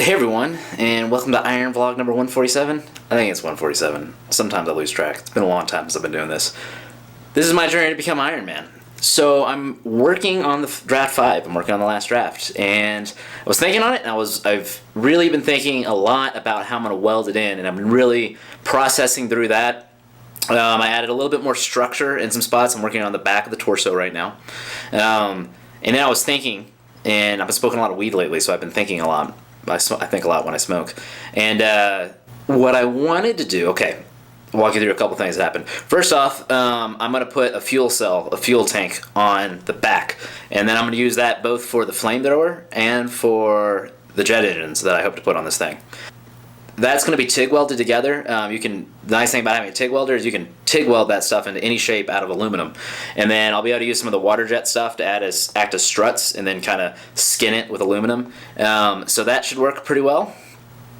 Hey everyone, and welcome to Iron Vlog number 147. I think it's 147. Sometimes I lose track. It's been a long time since I've been doing this. This is my journey to become Iron Man. So I'm working on the draft 5. I'm working on the last draft, and I was thinking on it, and I've really been thinking a lot about how I'm going to weld it in, and I've been really processing through that. I added a little bit more structure in some spots. I'm working on the back of the torso right now. And then I was thinking, and I've been smoking a lot of weed lately, so I've been thinking a lot. I think a lot when I smoke. And what I wanted to do, okay, I'll walk you through a couple things that happened. First off, I'm going to put a fuel tank on the back. And then I'm going to use that both for the flamethrower and for the jet engines that I hope to put on this thing. That's going to be TIG welded together. The nice thing about having a TIG welder is you can TIG weld that stuff into any shape out of aluminum. And then I'll be able to use some of the water jet stuff to act as struts and then kind of skin it with aluminum. So that should work pretty well.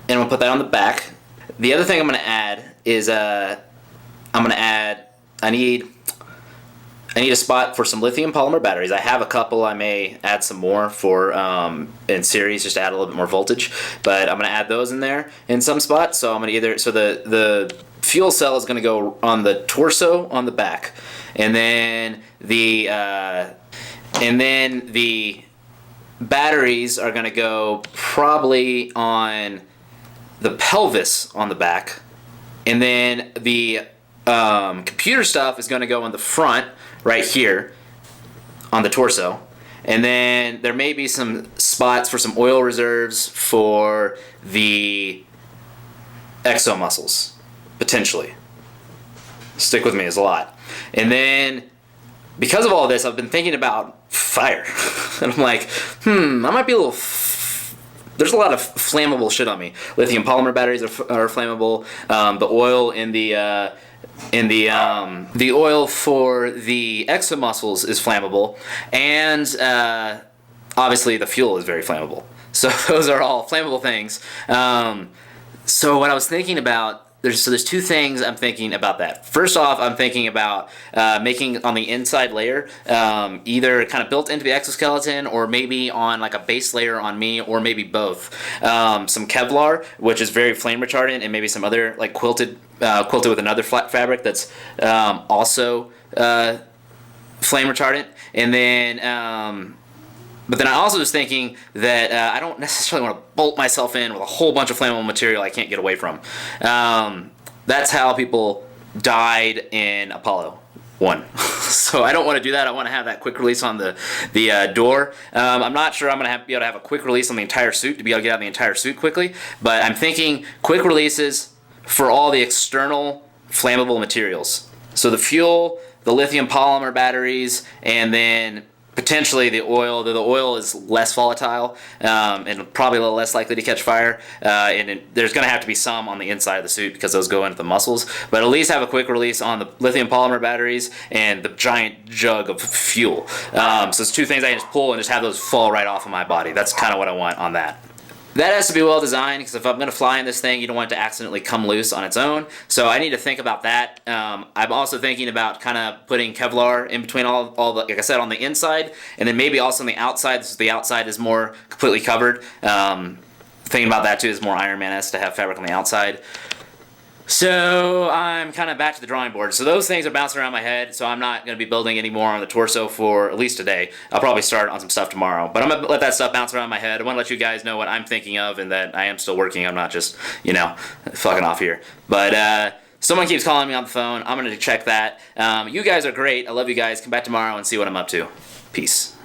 And I'm going to put that on the back. The other thing I'm going to add is I need a spot for some lithium polymer batteries. I have a couple. I may add some more for in series just to add a little bit more voltage. But I'm going to add those in there in some spots. So I'm going to the fuel cell is going to go on the torso on the back, and then the batteries are going to go probably on the pelvis on the back, and then the computer stuff is going to go on the front right here on the torso, and then there may be some spots for some oil reserves for the exo muscles, potentially. Stick with me, it's a lot. And then because of all this, I've been thinking about fire. And I'm like, I might be a little there's a lot of flammable shit on me. Lithium polymer batteries are flammable. The oil in the oil for the exomuscles is flammable, and obviously the fuel is very flammable. So those are all flammable things. So what I was thinking about, there's two things I'm thinking about that. First off, I'm thinking about making on the inside layer, either kind of built into the exoskeleton or maybe on like a base layer on me, or maybe both. Some Kevlar, which is very flame retardant, and maybe some other like quilted with another flat fabric that's also flame retardant. And then but then I also was thinking that I don't necessarily want to bolt myself in with a whole bunch of flammable material I can't get away from. That's how people died in Apollo 1. So I don't want to do that. I want to have that quick release on the door. I'm not sure I'm going to be able to have a quick release on the entire suit to be able to get out the entire suit quickly, but I'm thinking quick releases for all the external flammable materials. So the fuel, the lithium polymer batteries, and then potentially the oil, though the oil is less volatile and probably a little less likely to catch fire. There's going to have to be some on the inside of the suit because those go into the muscles. But at least have a quick release on the lithium polymer batteries and the giant jug of fuel. So it's two things I can just pull and just have those fall right off of my body. That's kind of what I want on that. That has to be well designed, because if I'm going to fly in this thing, you don't want it to accidentally come loose on its own. So I need to think about that. I'm also thinking about kind of putting Kevlar in between all the, like I said, on the inside, and then maybe also on the outside, so the outside is more completely covered. Thinking about that too, is more Iron Man-esque to have fabric on the outside. So I'm kind of back to the drawing board. So those things are bouncing around my head, so I'm not going to be building any more on the torso for at least today. I'll probably start on some stuff tomorrow. But I'm going to let that stuff bounce around my head. I want to let you guys know what I'm thinking of and that I am still working. I'm not just, fucking off here. But someone keeps calling me on the phone. I'm going to check that. You guys are great. I love you guys. Come back tomorrow and see what I'm up to. Peace.